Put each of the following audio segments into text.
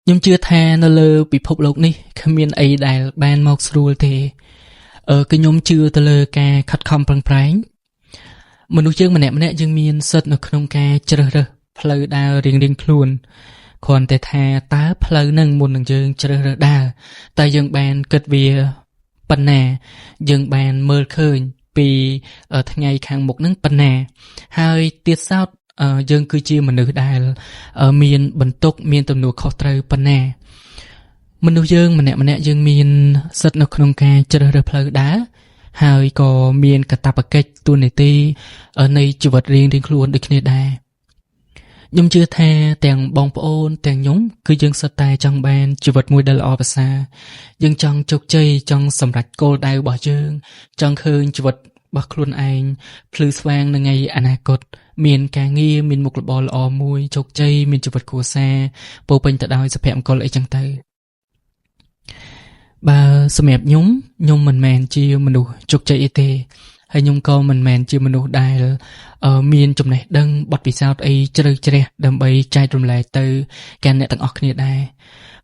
ខ្ញុំជឿថានៅលើពិភពលោកនេះគ្មានអីដែលបានមកស្រួលទេគឺខ្ញុំជឿទៅលើការខិតខំប្រឹងប្រែងមនុស្សយើងម្នាក់ៗយើងមានសិទ្ធិនៅក្នុងការជ្រើសរើសផ្លូវដើររៀងៗខ្លួនគ្រាន់តែថាតើផ្លូវនឹងមុននឹងយើងជ្រើសរើសដើរតើយើងបានគិតវាប៉ុណ្ណាយើងបានមើលឃើញពីថ្ងៃខាងមុខនឹងប៉ុណ្ណាហើយទៀតសោតយើងគឺជាមនុស្សដែលមានបន្ទុកមានទំនួលខុសត្រូវប៉ុណ្ណាមនុស្សយើងម្នាក់ៗយើងមានសិទ្ធិនៅក្នុងការជ្រើសរើសផ្លូវដើរហើយក៏មានកាតព្វកិច្ចទូនាទីនៃជីវិតរៀងៗខ្លួនដូចគ្នាដែរខ្ញុំជឿថាទាំងបងប្អូនទាំងខ្ញុំគឺយើងសុទ្ធតែចង់បានជីវិតមួយដែលល្អប្រសើរយើងចង់ជោគជ័យចង់សម្រេចគោលដៅរបស់យើងចង់ឃើញជីវិតរបស់ខ្លួនឯងភ្លឺស្វាងនៅថ្ងៃអនាគតមានការងារមានមុខរបរល្អមួយជោគជ័យមានជីវិតគ្រួសារពោរពេញទៅដោយសុភមង្គលអីចឹងទៅបើសម្រាប់ខ្ញុំមិនមែនជាមនុស្សជោគជ័យអីទេហើយខ្ញុំក៏មិនមែនជាមនុស្សដែលមានចំណេះដឹងបទពិសោធន៍អីជ្រៅជ្រះដើម្បីចែករំលែកទៅកាន់អ្នកទាំងអស់គ្នាដែរ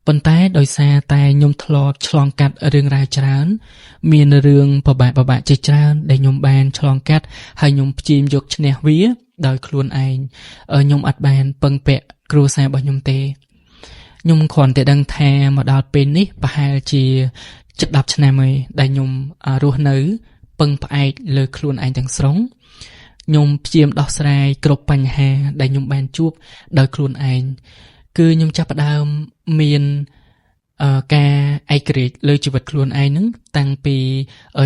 ប៉ុន្តែដោយសារតែខ្ញុំធ្លាប់ឆ្លងកាត់រឿងរ៉ាវច្រើនមានរឿងពិបាកជាច្រើនដែលខ្ញុំបានឆ្លងកាត់ហើយខ្ញុំព្យាយាមយកឈ្នះវាដោយខ្លួនឯងខ្ញុំអត់បានពឹងពាក់គ្រួសាររបស់ខ្ញុំទេខ្ញុំគ្រាន់តែដឹងថាមកដល់ពេលនេះប្រហែលជាជិត10ឆ្នាំហើយដែលខ្ញុំរស់នៅពឹងផ្អែកលើខ្លួនឯងទាំងស្រុងខ្ញុំព្យាយាមដោះស្រាយគ្រប់បញ្ហាដែលខ្ញុំបានជួបដោយខ្លួនឯងគឺខ្ញុំចាប់ផ្ដើមមានការឯករាជ្យលើជីវិតខ្លួនឯងហ្នឹងតាំងពី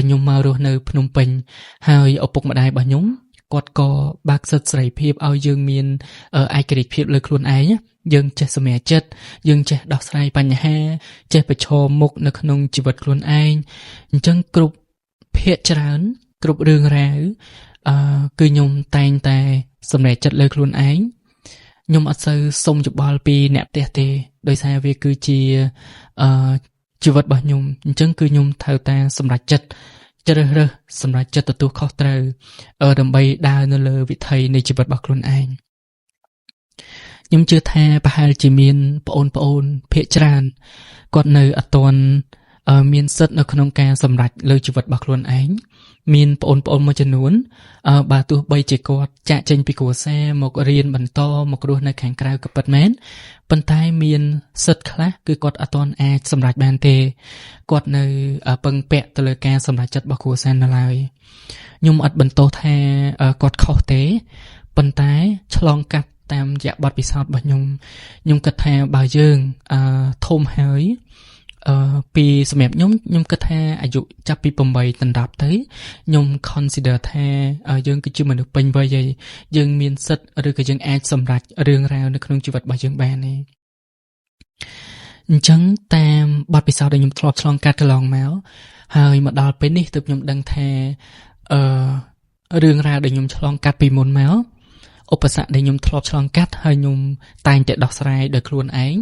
ខ្ញុំមករស់នៅភ្នំពេញហើយឪពុកម្ដាយរបស់ខ្ញុំគាត់ក៏បើកសិទ្ធិសេរីភាពឲ្យយើងមានឯករាជ្យភាពលើខ្លួនឯងយើងចេះសម្រេចចិត្តយើងចេះដោះស្រាយបញ្ហាចេះប្រឈមមុខនៅក្នុងជីវិតខ្លួនឯងអញ្ចឹងគ្រប់ភាគច្រើនគ្រប់រឿងរ៉ាវគឺខ្ញុំតែងតែសម្រេចចិត្តលើខ្លួនឯងខ្ញុំអត់សូវសុំយោបល់ពីអ្នកផ្ទះទេដោយសារវាគឺជាជីវិតរបស់ខ្ញុំអញ្ចឹងគឺខ្ញុំត្រូវតែសម្រេចចិត្តជ្រើសរើសសម្រេចចិត្តទទួលខុសត្រូវដើម្បីដើរនៅលើវិថីនៃជីវិតរបស់ខ្លួនឯងខ្ញុំជឿថាប្រហែលជាមានប្អូនភាគច្រើនគាត់នៅអត់ទាន់មានសិទ្ធិនៅក្នុងការសម្រេចលើជីវិតរបស់ខ្លួនឯងមានប្អូនមួយចំនួនបើទោះបីជាគាត់ចាក់ចេញពីគ្រួសារមករៀនបន្តមករស់នៅខាងក្រៅក៏ពិតមែនប៉ុន្តែមានសិទ្ធិខ្លះគឺគាត់អត់ទាន់អាចសម្រេចបានទេគាត់នៅពឹងពាក់ទៅលើការសម្រេចចិត្តរបស់គ្រួសារនៅឡើយខ្ញុំអត់បន្ទោសថាគាត់ខុសទេប៉ុន្តែឆ្លងកាត់តាមរយៈបទពិសោធន៍របស់ខ្ញុំគិតថាបើយើងធំហើយពីសម្រាប់ខ្ញុំគិតថាអាយុចាប់ពី8ដល់10ទៅខ្ញុំ consider ថាយើងគឺជាមនុស្សពេញវ័យហើយយើងមានសិទ្ធិឬក៏យើងអាចសម្រេចរឿងរ៉ាវនៅក្នុងជីវិតរបស់យើងបានទេអញ្ចឹងតាមបទពិសោធន៍ដែលខ្ញុំធ្លាប់ឆ្លងកាត់កន្លងមកហើយមកដល់ពេលនេះទើបខ្ញុំដឹងថារឿងរ៉ាវដែលខ្ញុំឆ្លងកាត់ពីមុនមកឧបសគ្គដែលខ្ញុំធ្លាប់ឆ្លងកាត់ហើយខ្ញុំតែងតែដោះស្រាយដោយខ្លួនឯង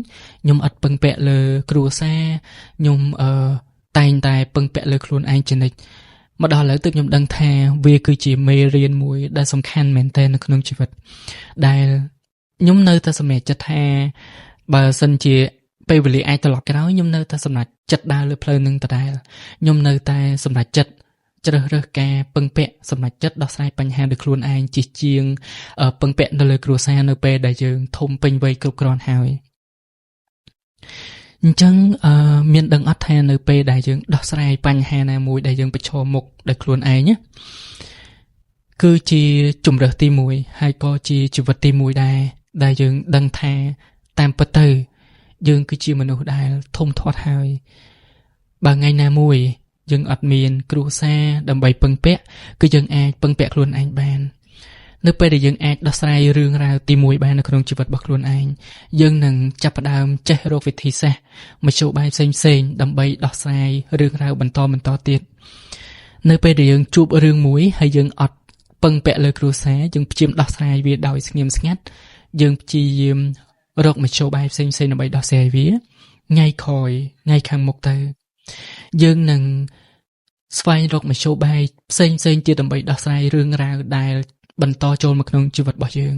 ខ្ញុំអត់ពឹងពាក់លើគ្រួសារខ្ញុំតែងតែពឹងពាក់លើខ្លួនឯងជានិច្ចមកដល់ឥឡូវទើបខ្ញុំដឹងថាវាគឺជាមេរៀនមួយដែលសំខាន់មែនទែននៅក្នុងជីវិតដែលខ្ញុំនៅតែសម្រេចចិត្តថាបើសិនជាពេលវេលាអាចត្រឡប់ក្រោយខ្ញុំនៅតែសម្រេចចិត្តដើរលើផ្លូវនឹងដដែលខ្ញុំនៅតែសម្រេចចិត្តជ្រើសរើសការពឹងពាក់សម្រេចចិត្តដោះស្រាយបញ្ហាដោយខ្លួនឯងជាងពឹងពាក់ទៅលើគ្រួសារនៅពេលដែលយើងធំពេញវ័យគ្រប់គ្រាន់ហើយអញ្ចឹងមានដឹងអត់ថានៅពេលដែលយើងដោះស្រាយបញ្ហាណាមួយដែលយើងប្រឈមមុខដោយខ្លួនឯងគឺជាជំរើសទី1ហើយក៏ជាជីវិតទី1ដែរដែលយើងដឹងថាតាមពិតទៅយើងគឺជាមនុស្សដែលធំធាត់ហើយបើថ្ងៃណាមួយយើងអត់មានគ្រួសារដើម្បីពឹងពាក់គឺយើងអាចពឹងពាក់ខ្លួនឯងបាននៅពេលដែលយើងអាចដោះស្រាយរឿងរ៉ាវទី1បាននៅក្នុងជីវិតរបស់ខ្លួនឯងយើងនឹងចាប់ផ្ដើមចេះរកវិធីសាស្ត្រមធ្យោបាយផ្សេងៗដើម្បីដោះស្រាយរឿងរ៉ាវបន្តទៀតនៅពេលដែលយើងជួបរឿងមួយហើយយើងអត់ពឹងពាក់លើគ្រួសារយើងព្យាយាមដោះស្រាយវាដោយស្ងៀមស្ងាត់យើងព្យាយាមរកមធ្យោបាយផ្សេងៗដើម្បីដោះស្រាយវាថ្ងៃក្រោយថ្ងៃខាងមុខទៅយើងនឹងស្វែងរកមធ្យោបាយផ្សេងទៀតដើម្បីដោះស្រាយរឿងរ៉ាវដែលបន្តចូលមកក្នុងជីវិតរបស់យើង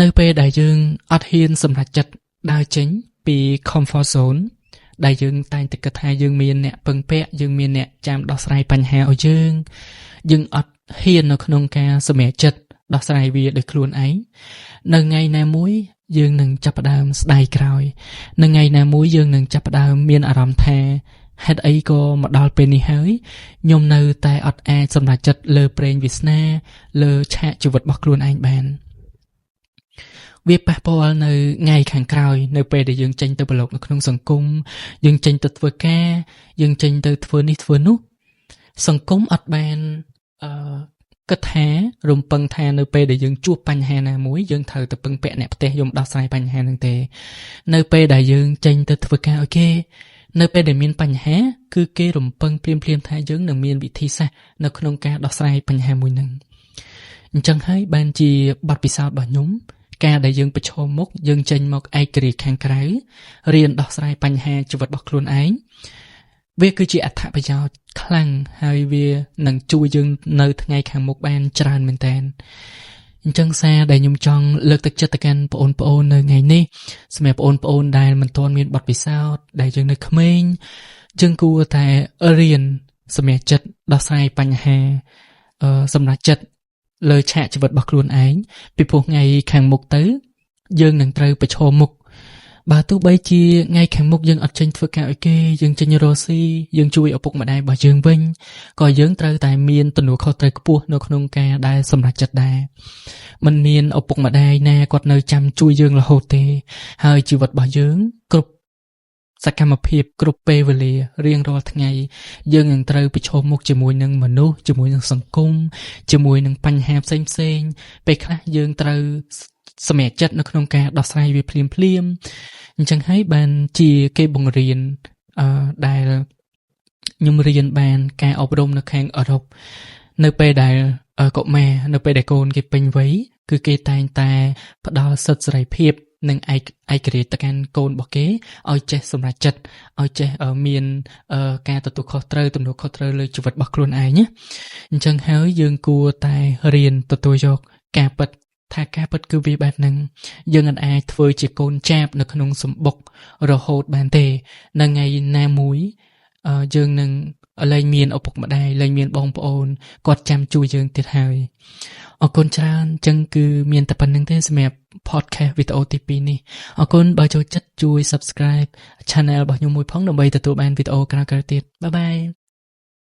នៅពេលដែលយើងអត់ហ៊ានសម្រេចចិត្តដើរចេញ ពី comfort zone ដែលយើងតែងតែគិតថាយើងមានអ្នកពឹងពាក់យើងមានអ្នកចាំដោះស្រាយបញ្ហាឲ្យយើងអត់ហ៊ាននៅក្នុងការសម្រេចចិត្តដោះស្រាយវាដោយខ្លួនឯងនៅថ្ងៃណាមួយយើងនឹងចាប់ផ្ដើមស្ដាយក្រោយនៅថ្ងៃណាមួយយើងនឹងចាប់ផ្ដើមមានអារម្មណ៍ថាហេតុអីក៏មកដល់ពេលនេះហើយខ្ញុំនៅតែអត់អាចសម្រេចចិត្តលើព្រេងវាសនាលើឆាកជីវិតរបស់ខ្លួនឯងបានវាប៉ះពាល់នៅថ្ងៃខាងក្រោយនៅពេលដែលយើងចេញទៅប្រឡូកនៅក្នុងសង្គមយើងចេញទៅធ្វើការយើងចេញទៅធ្វើនេះធ្វើនោះសង្គមអត់បានគិតថារំពឹងថានៅពេលដែលយើងជួបបញ្ហាណាមួយយើងត្រូវទៅពឹងពាក់អ្នកផ្ទះយំដោះស្រាយបញ្ហាហ្នឹងទេនៅពេលដែលយើងចេញទៅធ្វើការឲ្យគេនៅពេលដែលមានបញ្ហាគឺគេរំពឹងភ្លាមៗថាយើងនឹងមានវិធីសាស្ត្រនៅក្នុងការដោះស្រាយបញ្ហាមួយហ្នឹងអញ្ចឹងហើយបានជាបទពិសោធន៍របស់ខ្ញុំការដែលយើងប្រឈមមុខយើងចេញមកឯករាជ្យខាងក្រៅរៀនដោះស្រាយបញ្ហាជីវិតរបស់ខ្លួនឯងវាគឺជាអត្ថប្រយោជន៍ខ្លាំងហើយវានឹងជួយយើងនៅថ្ងៃខាងមុខបានច្រើនមែនទែនអញ្ចឹងសារដែលខ្ញុំចង់លើកទឹកចិត្តទៅកាន់បងប្អូននៅថ្ងៃនេះសម្រាប់បងប្អូនដែលមិនទាន់មានបទពិសោធន៍ដែលយើងនៅក្មេងយើងគួរតែរៀនសម្រេចចិត្តដោះស្រាយបញ្ហាសម្រេចចិត្តលើឆាកជីវិតរបស់ខ្លួនឯងពីព្រោះថ្ងៃខាងមុខទៅយើងនឹងត្រូវប្រឈមមុខបើទោះបីជាថ្ងៃខាងមុខយើងអត់ចេញធ្វើការឲ្យគេយើងចេញរកស៊ីយើងជួយឪពុកម្ដាយរបស់យើងវិញក៏យើងត្រូវតែមានទំនួលខុសត្រូវខ្ពស់នៅក្នុងការដែលសម្រេចចិត្តដែរមិនមានឪពុកម្ដាយណាគាត់នៅចាំជួយយើងរហូតទេហើយជីវិតរបស់យើងគ្រប់សកម្មភាពគ្រប់ពេលវេលារៀងរាល់ថ្ងៃយើងនឹងត្រូវប្រឈមមុខជាមួយនឹងមនុស្សជាមួយនឹងសង្គមជាមួយនឹងបញ្ហាផ្សេងៗពេលខ្លះយើងត្រូវសម្រេចចិត្តនៅក្នុងការដោះស្រាយវាភ្លាមអញ្ចឹងហើយបានជាគេបង្រៀនដែលខ្ញុំរៀនបានការអប់រំនៅខាងអឺរ៉ុបនៅពេលដែលកុមារនៅពេលដែលកូនគេពេញវ័យគឺគេតែងតែផ្ដល់សិទ្ធិសេរីភាពនិងឯករាជ្យទៅកាន់កូនរបស់គេឲ្យចេះសម្រេចចិត្តឲ្យចេះមានការទទួលខុសត្រូវទំនួលខុសត្រូវលើជីវិតរបស់ខ្លួនឯងណាអញ្ចឹងហើយយើងគួរតែរៀនទទួលយកការពិតថាការពិតគឺវាបែបហ្នឹងយើងអាចធ្វើជាកូនចាបនៅក្នុងសម្បុករហូតបានទេនៅថ្ងៃណាមួយយើងនឹងលែងមានឪពុកម្ដាយលែងមានបងប្អូនគាត់ចាំជួយយើងទៀតហើយអរគុណច្រើនអញ្ចឹងគឺមានតែប៉ុណ្្នឹងទេសម្រាប់ podcast វីដេអូទី2នេះអរគុណបើចូលចិត្តជួយ subscribe channel របស់ខ្ញុំមួយផងដើម្បីទទួលបានវីដេអូក្រោយៗទៀតបាយបាយ